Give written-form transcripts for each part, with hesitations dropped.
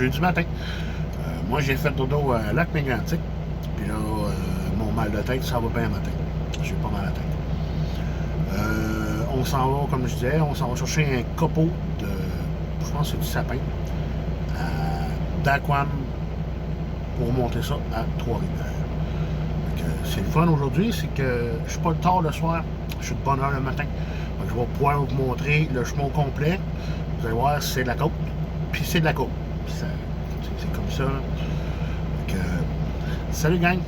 jeudi matin. Moi, j'ai fait dodo à Lac-Mégantic. Puis là, mon mal de tête, ça va bien matin. J'ai pas mal à la tête. On s'en va, comme je disais, on s'en va chercher un copeau de, je pense que c'est du sapin, d'Aquam pour monter ça à Trois-Rivières. C'est le fun aujourd'hui, c'est que je suis pas tard le soir, je suis de bonne heure le matin. Donc, je vais pouvoir vous montrer le chemin complet. Vous allez voir, c'est de la côte, puis c'est de la côte. C'est comme ça. Donc, salut gang!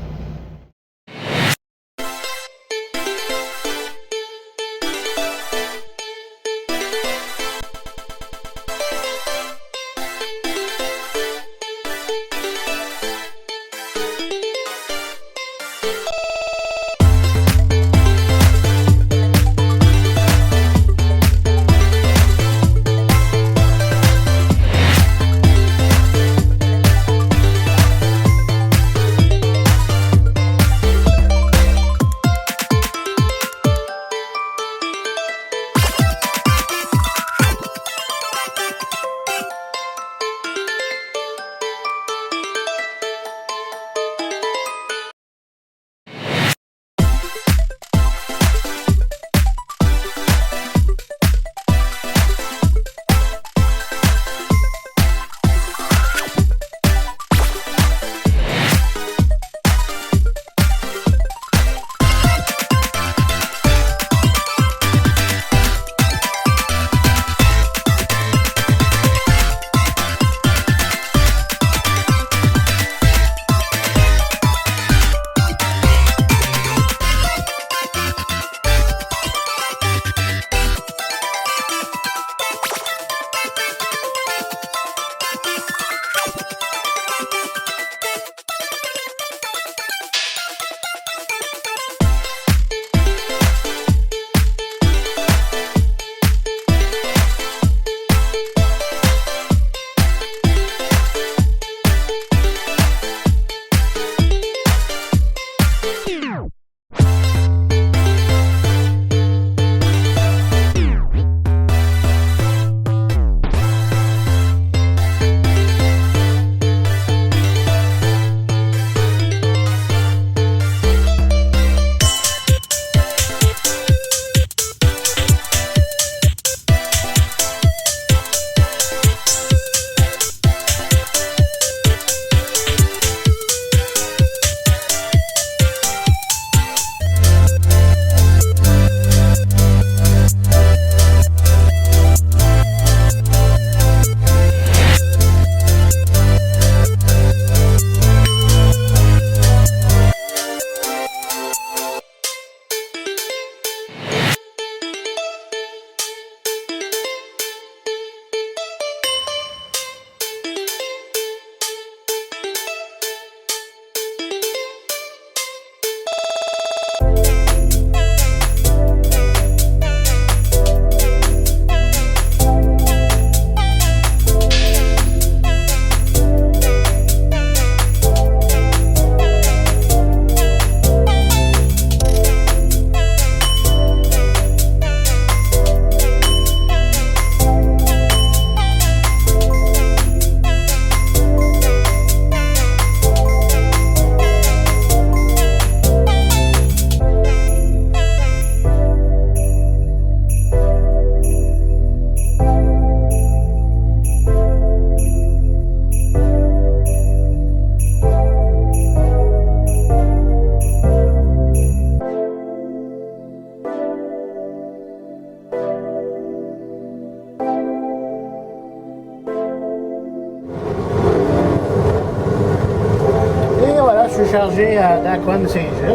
Chargé à Daquan Saint-Gilles.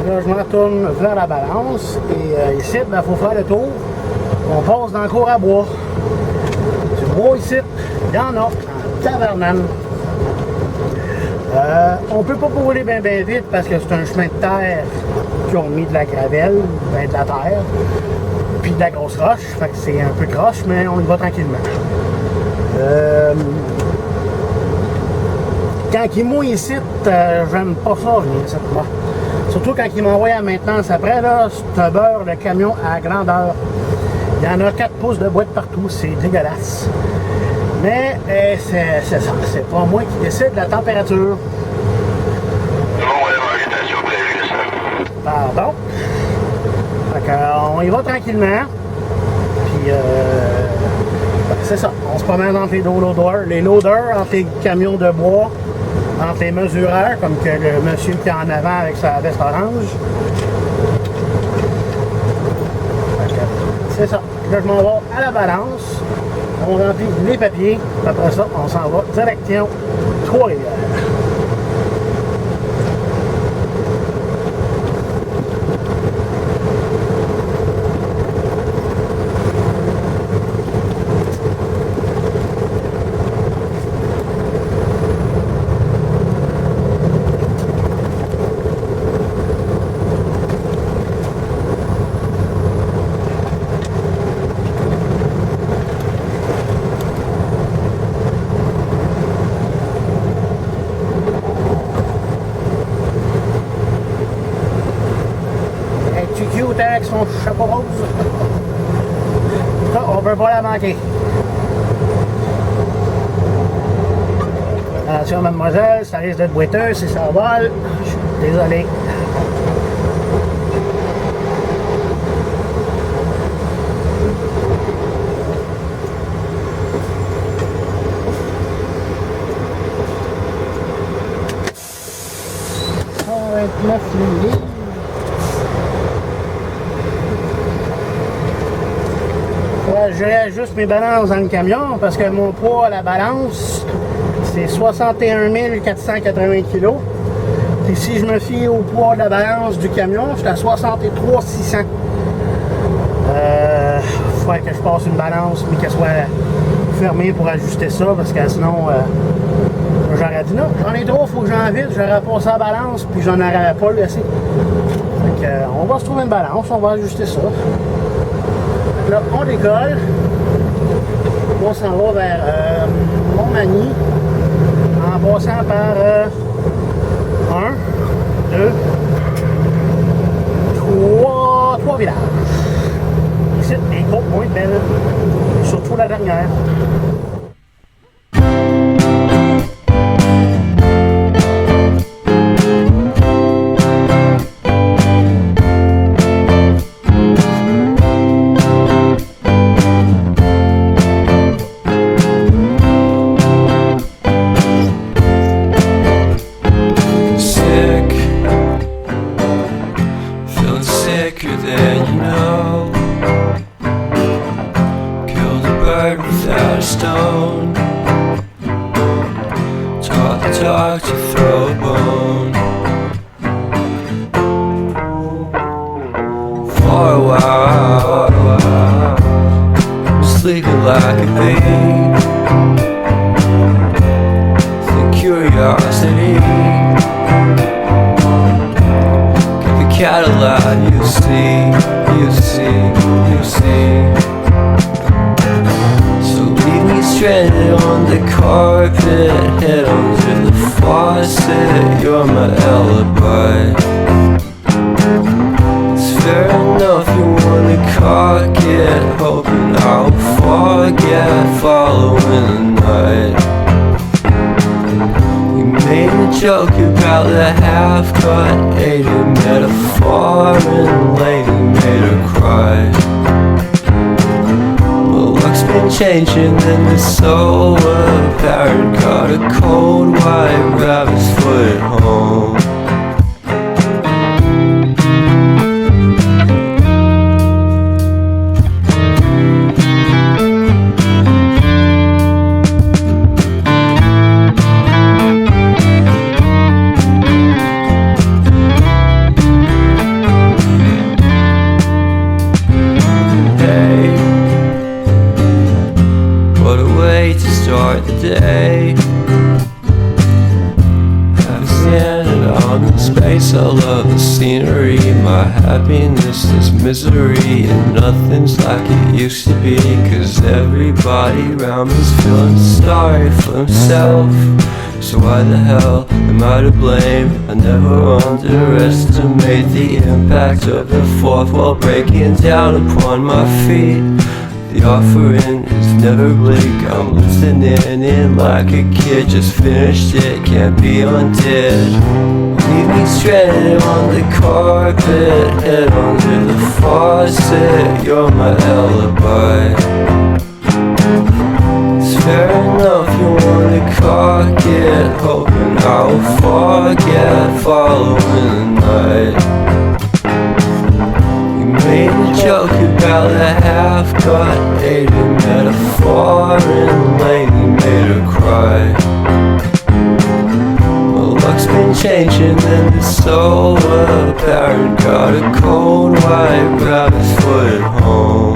Là, je me retourne vers la balance et ici, il faut faire le tour. On passe dans le cours à bois. Du bois ici, il y en a, en tabarnane. On peut pas rouler bien vite parce que c'est un chemin de terre qui ont mis de la gravelle, ben de la terre, puis de la grosse roche. Fait que c'est un peu croche, mais on y va tranquillement. Quand il mouille ici, j'aime pas ça venir ici, moi. Surtout quand il m'envoie à la maintenance après, là, c'est un beurre, le camion à grandeur. Il y en a 4 pouces de boîte partout, c'est dégueulasse. Mais c'est ça, c'est pas moi qui décide de la température. Pardon. Fait on y va tranquillement. Puis c'est ça, on se promène entre les deux loaders. Les loaders, entre les camions de bois, entre les mesureurs, comme que le monsieur qui est en avant avec sa veste orange. C'est ça. Là, je m'en vais à la balance. On remplit les papiers. Après ça, on s'en va direction Trois-Rivières. Avec son chapeau rose. Ça, on peut pas la manquer. Attention, mademoiselle, ça risque d'être boiteux si ça vole. Je suis désolé. $129 je réajuste mes balances dans le camion parce que mon poids à la balance, c'est 61 480 kg. Et si je me fie au poids de la balance du camion, je suis à 63 600. Il faudrait que je passe une balance, mais qu'elle soit fermée pour ajuster ça, parce que sinon, j'aurais dit non, j'en ai trop, il faut que j'en vide, j'aurais passé la balance, puis j'en aurais pas laissé. Donc, on va se trouver une balance, on va ajuster ça. Là, on décolle. On s'en va vers Montmagny en passant par 1, 2, 3 villages. Ici, les côtes moins belles, surtout la dernière. Talk to throw a bone. For a while, sleeping like a babe. The curiosity, get the Cadillac, you see. Stranded on the carpet, head under the faucet. You're my alibi. It's fair enough you wanna cock it, hoping I'll forget following the night. You made a joke about the half-cut, ate a metaphor and later made her cry. Been changing and it's so apparent. Got a cold white rabbit's foot at home. Start the day. I've standing on the space. I love the scenery. My happiness is misery, and nothing's like it used to be. Cause everybody around me's feeling sorry for himself. So why the hell am I to blame? I never underestimate the impact of the fourth wall breaking down upon my feet. The offering is never bleak. I'm listening in like a kid, just finished it, can't be undid. Leave me stranded on the carpet, head under the faucet. You're my alibi. It's fair enough, you wanna cock it, hoping I'll forget following the night. You made a joke about a half-cut, ate a metaphor and lately made her cry. Luck's been changing and it's so apparent. Got a cold white rabbit's foot at home.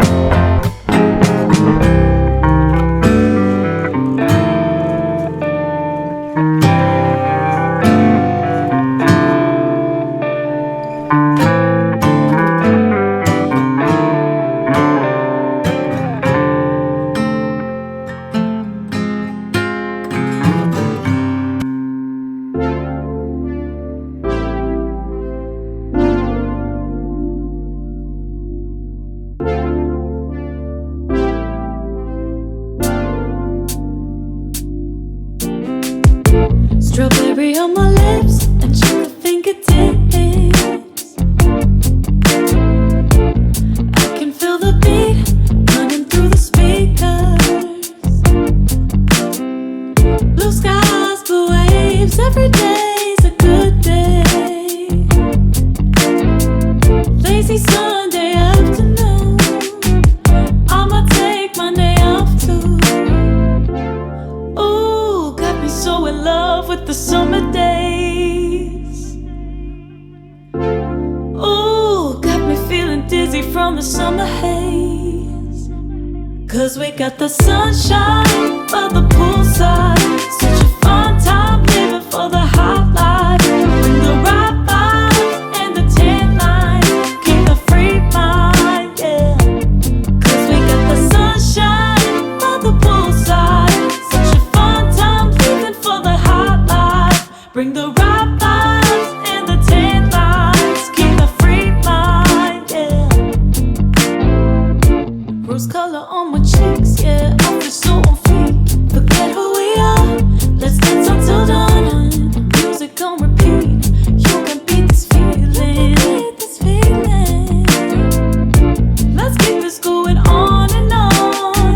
Strawberry on my lips and sugar fingertips. I can feel the beat running through the speakers. Blue skies, blue waves, every day's a good day. Lazy Sunday afternoon, I'ma take Monday off too. Ooh, got me so in love with the summer days. Ooh, got me feeling dizzy from the summer haze. Cause we got the sunshine by the poolside. Such a fun time living for the hot life. Bring the right vibes and the tan line. Keep the free mind, yeah. Cause we got the sunshine by the poolside. Such a fun time living for the hot life. Bring the right vibes and the tan lines. Keep the free mind, yeah. Rose color on my cheeks, yeah. I feel so on fleek. Forget who we are. Let's dance until dawn. Music on repeat. You can beat this feeling. Let's keep this going on and on.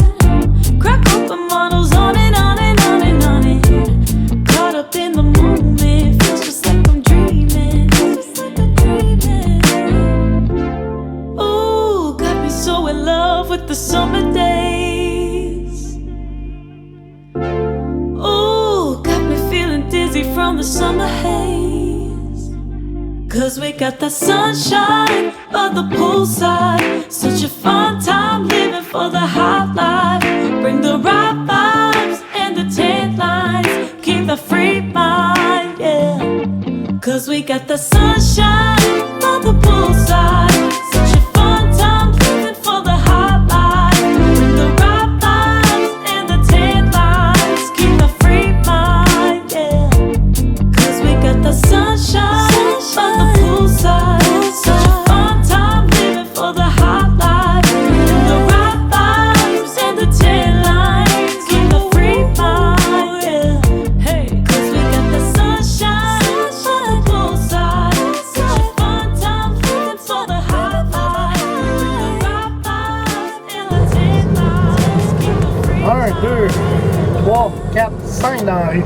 Crack open bottles on and on and on and on and caught up in the moment. Feels just like I'm dreaming. Just like I'm dreaming. Ooh, got me so in love with the summer days. Ooh, got me feeling dizzy from the summer haze. Cause we got the sunshine by the poolside. Such a fun time living for the hot life. Bring the right vibes and the tan lines. Keep the free mind, yeah. Cause we got the sunshine by the poolside. Such a fun time living for the hot life. Bring the right vibes and the tan lines. Keep the free mind, yeah. Cause we got the sunshine by the poolside. Such a fun time living for the hot life. Bring the right vibes and the tan lines. Keep the free mind, yeah. Hey, cause we got the sunshine by the poolside. Such a fun time living for the hot life. Bring the right vibes and the tan lines. Keep the free 1, 2, 3, 4, 5 dans la rue.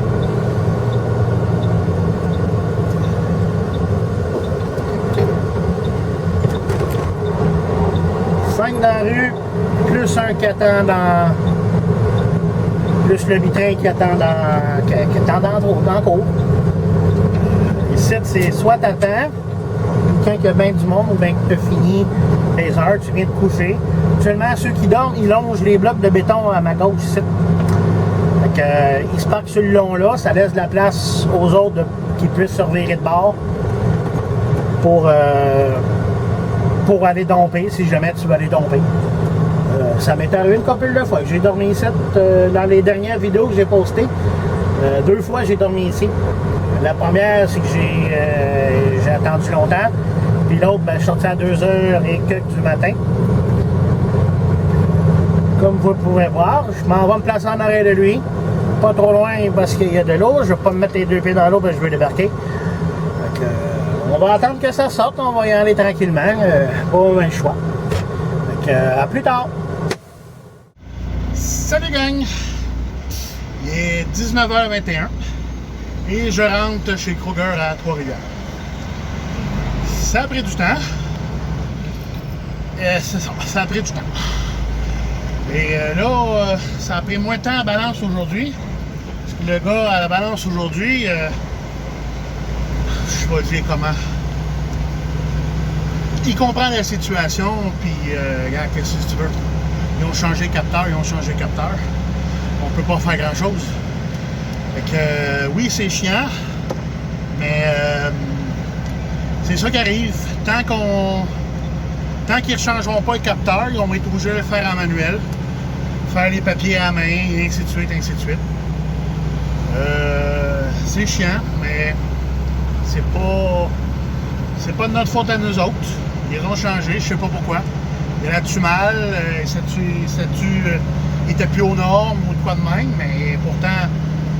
Cinq dans la rue, plus un qui attend dans. Plus le vitrin qui attend dans le cours. Ici, c'est soit t'attends, quand il y a bien du monde, ou bien que tu as fini tes heures, tu viens de coucher. Actuellement, ceux qui dorment, ils longent les blocs de béton à ma gauche ici. Fait que, ils se parquent sur le long-là, ça laisse de la place aux autres qui puissent se revirer de bord pour aller domper, si jamais tu veux aller domper. Ça m'est arrivé une couple de fois. J'ai dormi ici dans les dernières vidéos que j'ai postées. 2 fois j'ai dormi ici. La première, c'est que j'ai attendu longtemps. Puis l'autre, ben, je suis sorti à 2h et quelques du matin. Comme vous pouvez voir, je m'en vais me placer en arrière de lui. Pas trop loin parce qu'il y a de l'eau. Je ne vais pas me mettre les deux pieds dans l'eau parce que je veux débarquer. Donc, on va attendre que ça sorte. On va y aller tranquillement. Pas un choix. Donc, à plus tard. Salut gang! Il est 19h21 et je rentre chez Kroger à Trois-Rivières. Ça a pris du temps. C'est ça, ça a pris du temps. Et là, ça a pris moins de temps à balance aujourd'hui. Le gars à la balance aujourd'hui, je vais dire comment. Il comprend la situation, puis regarde, qu'est-ce que tu veux. Ils ont changé capteur. On peut pas faire grand-chose. Fait que, oui, c'est chiant, mais c'est ça qui arrive. Tant qu'ils ne changeront pas le capteur, ils vont être obligés de le faire en manuel. Faire les papiers à la main, et ainsi de suite, ainsi de suite. C'est chiant, mais c'est pas de notre faute à nous autres. Ils ont changé, je sais pas pourquoi. Il y en a-tu mal, il était plus aux normes ou de quoi de même, mais pourtant,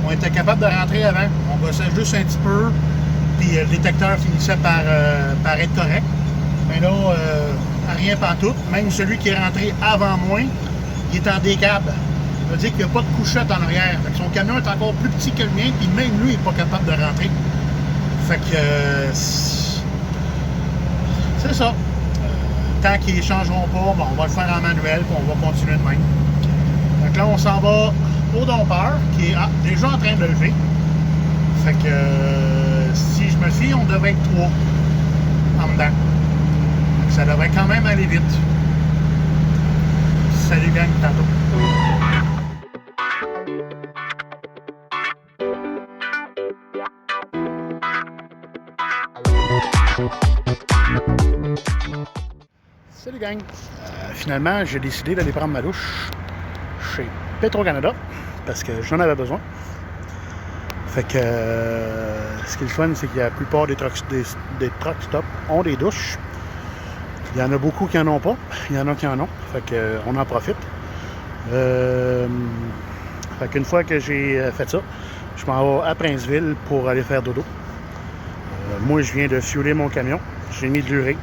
on était capable de rentrer avant. On gossait juste un petit peu, puis le détecteur finissait par être correct. Mais là, rien pantoute. Même celui qui est rentré avant moi, il est en décab. Ça veut dire qu'il n'y a pas de couchette en arrière. Fait que son camion est encore plus petit que le mien, puis même lui, il n'est pas capable de rentrer. Fait que c'est ça. Tant qu'ils ne changeront pas, bon, on va le faire en manuel, puis on va continuer de même. Donc là, on s'en va au dompeur, qui est déjà en train de lever. Fait que si je me fie, on devrait être 3 en dedans. Donc ça devrait quand même aller vite. Salut gang, tantôt. Salut gang! Finalement, j'ai décidé d'aller prendre ma douche chez Petro-Canada parce que j'en avais besoin. Fait que ce qui est le fun, c'est que la plupart des truck stops ont des douches. Il y en a beaucoup qui n'en ont pas. Il y en a qui en ont. Fait que on en profite. Fait qu'une fois que j'ai fait ça, je m'en vais à Princeville pour aller faire dodo. Moi, je viens de fueler mon camion. J'ai mis de l'urée.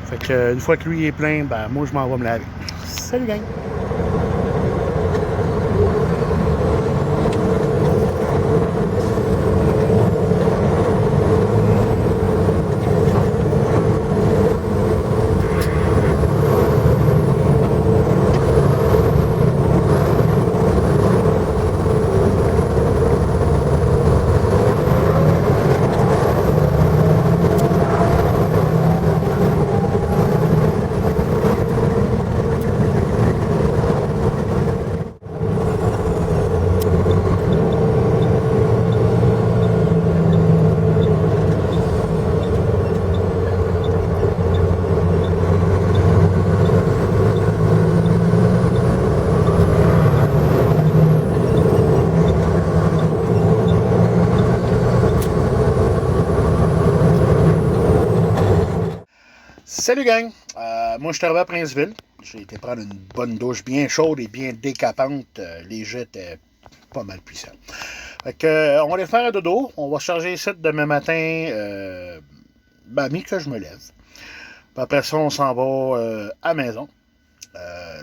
Fait que une fois que lui est plein, ben moi, je m'en vais me laver. Salut gang! Salut gang! Moi je suis arrivé à Princeville. J'ai été prendre une bonne douche bien chaude et bien décapante. Les jets étaient pas mal puissants. Fait que, on va aller faire un dodo. On va charger ici demain matin, mi que je me lève. Puis après ça, on s'en va à la maison.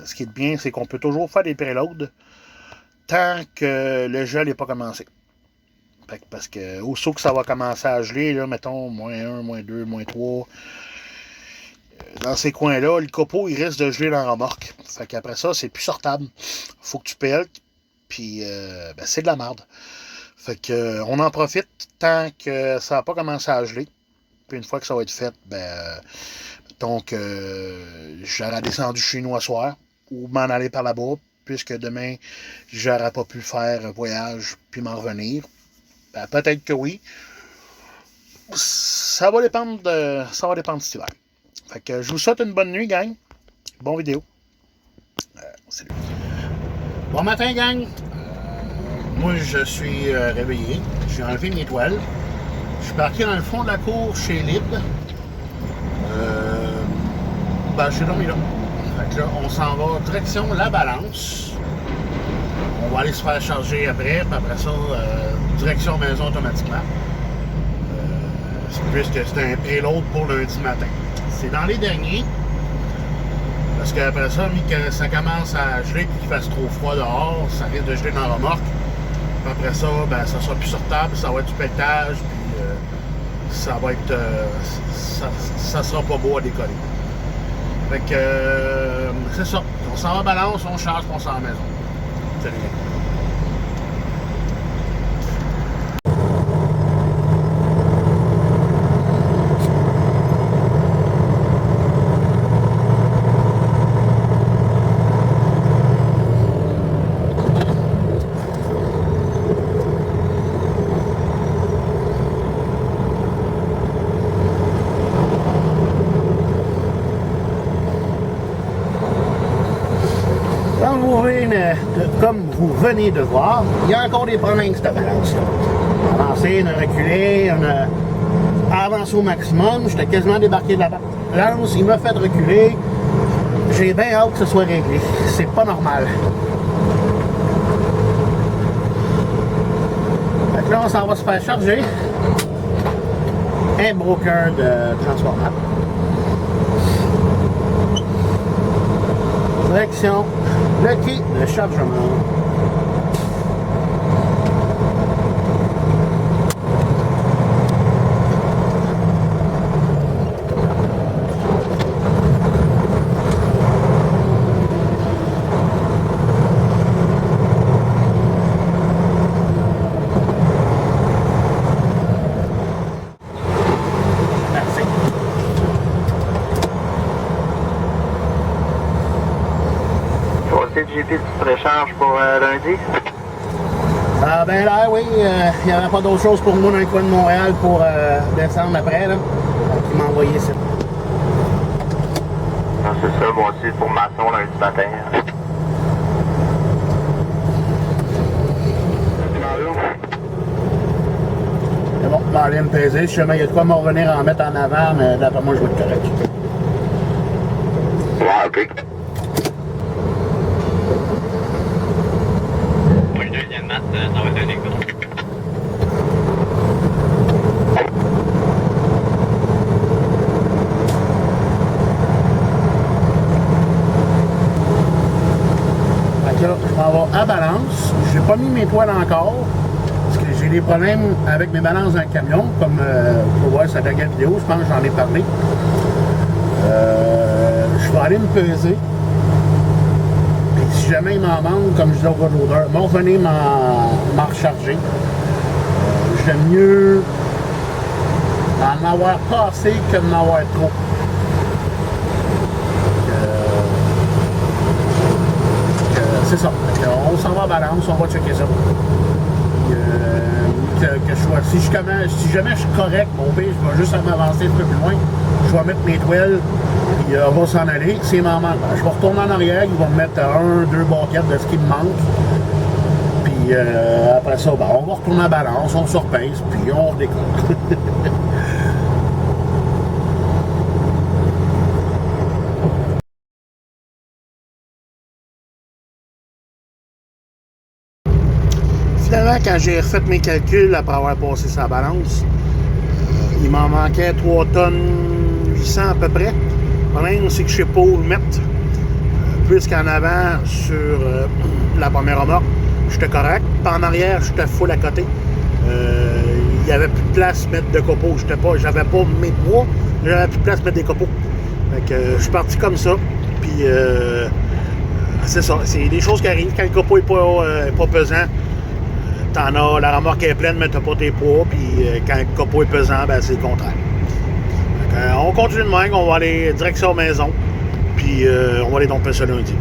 Ce qui est bien, c'est qu'on peut toujours faire des préloads tant que le gel n'est pas commencé. Fait que, parce que aussitôt que ça va commencer à geler, là, mettons, -1, -2, -3... dans ces coins-là, le copeau, il risque de geler dans la remorque. Fait qu'après ça, c'est plus sortable. Faut que tu pelles, puis c'est de la merde. Fait que on en profite tant que ça n'a pas commencé à geler. Puis une fois que ça va être fait, donc j'aurais descendu chez nous à soir, ou m'en aller par là-bas, puisque demain, j'aurais pas pu faire voyage, puis m'en revenir. Peut-être que oui. Ça va dépendre cet hiver. Fait que je vous souhaite une bonne nuit, gang. Bonne vidéo. Salut. Bon matin, gang. Moi, je suis réveillé. J'ai enlevé mes toiles. Je suis parqué dans le fond de la cour chez Lib. J'ai dormi là. Fait que là, on s'en va direction la balance. On va aller se faire charger après, puis après ça, direction maison automatiquement. Puisque c'est un payload pour lundi matin. C'est dans les derniers. Parce qu'après ça, que ça commence à geler et qu'il fasse trop froid dehors, ça risque de geler dans la remorque. Puis après ça, ben, ça sera plus sortable, ça va être du pelletage, puis ça va être. Ça sera pas beau à décoller. Fait que c'est ça. On s'en va à balance, on charge, puis on s'en va à la maison. C'est rien. Comme vous venez de voir, il y a encore des problèmes avec cette balance. On a avancé, on a reculé, on a avancé au maximum. J'étais quasiment débarqué de la balance. Il m'a fait reculer. J'ai bien hâte que ce soit réglé. C'est pas normal. Donc là, on s'en va se faire charger. Un broker de transformable. Direction le quai de chargement. Merci. JP, tu te recharges pour lundi? Ah ben là, oui, il n'y avait pas d'autre chose pour moi dans le coin de Montréal pour descendre après, là. Donc il m'a envoyé ça. Non, c'est ça, moi aussi, pour maçon lundi matin. C'est bon, je vais aller me peser. Si jamais il y a de quoi me revenir en mettre en avant, mais d'après moi, je vais être correct. Ouais, ok. Ça va donner quoi? Fait que là, je m'en vais à balance. J'ai pas mis mes toiles encore. Parce que j'ai des problèmes avec mes balances dans le camion. Comme vous pouvez voir sur la dernière vidéo, je pense que j'en ai parlé. Je vais aller me peser. Si jamais il m'en manque, comme je disais au gars de l'odeur, m'en revenir m'en recharger. J'aime mieux en avoir pas assez que d'en avoir trop. C'est ça. On s'en va à balance, on va checker ça. Que je sois, si jamais je suis correct, mon pire, je vais juste m'avancer un peu plus loin. Je vais mettre mes toiles, puis on va s'en aller. C'est ma manque. Je vais retourner en arrière, ils vont me mettre 1-2 baquettes de ce qui me manque. Puis après ça, ben, on va retourner à balance, on se repèse, puis on redécolle. Finalement, quand j'ai refait mes calculs après avoir passé sa balance, il m'en manquait 3 tonnes 800 à peu près. Le problème, c'est que je ne sais pas où le mettre. Puisqu'en avant, sur la première remorque, j'étais correct. Puis en arrière, j'étais full à côté. Il n'y avait plus de place à mettre de copeaux. J'avais pas mes poids, j'avais plus de place à mettre des copeaux. Fait que je suis parti comme ça. Puis c'est ça. C'est des choses qui arrivent. Quand le copeau n'est pas pesant, t'en as, la remorque est pleine, mais t'as pas tes poids. Puis quand le copeau est pesant, ben, c'est le contraire. On continue de même, on va aller direction maison. Puis on va aller domper ça lundi.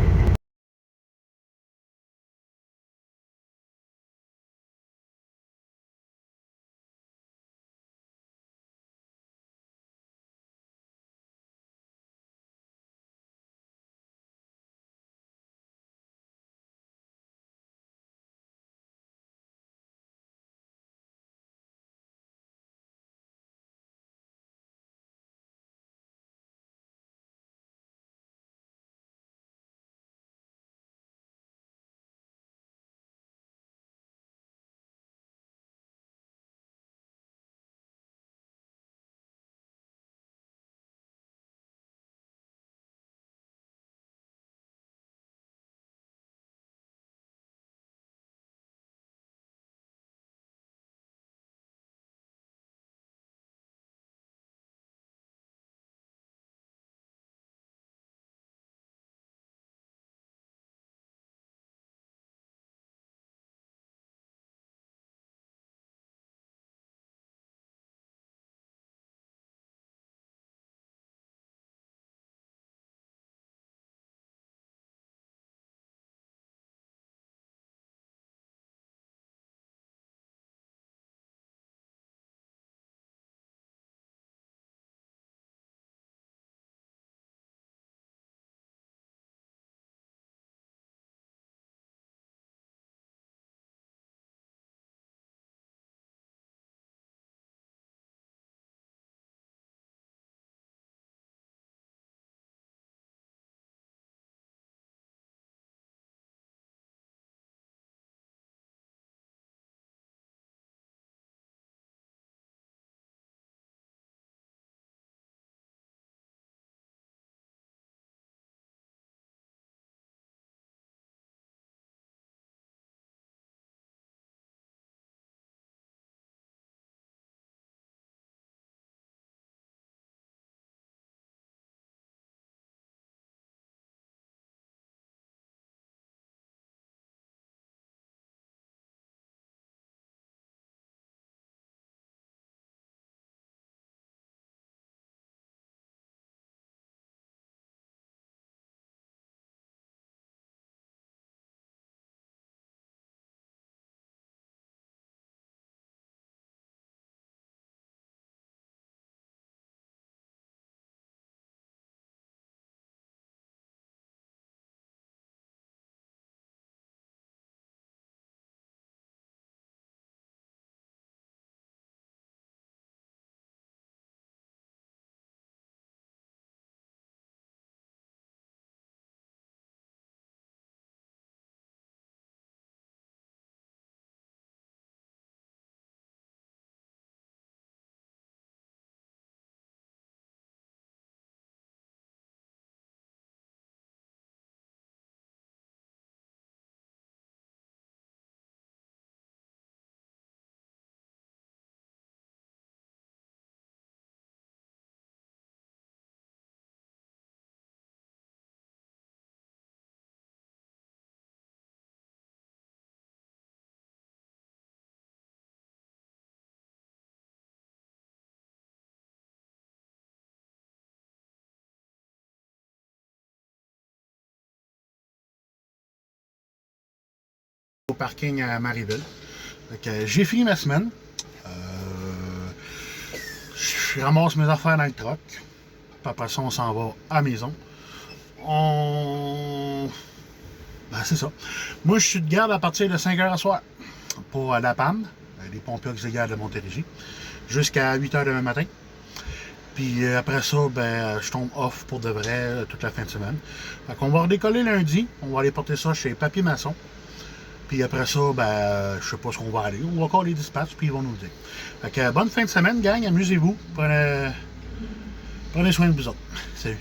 au parking à Marieville. J'ai fini ma semaine. Je ramasse mes affaires dans le truck. Puis après ça, on s'en va à la maison. Ben, c'est ça. Moi, je suis de garde à partir de 5h à soir pour la PAM, les pompiers auxiliaires de Montérégie, jusqu'à 8h demain matin. Puis après ça, ben, je tombe off pour de vrai toute la fin de semaine. Fait qu'on va redécoller lundi. On va aller porter ça chez Papier Maçon. Puis après ça, ben, je sais pas ce qu'on va aller. On va encore les dispatchs, puis ils vont nous le dire. Fait que bonne fin de semaine, gang. Amusez-vous. Prenez soin de vous autres. Salut.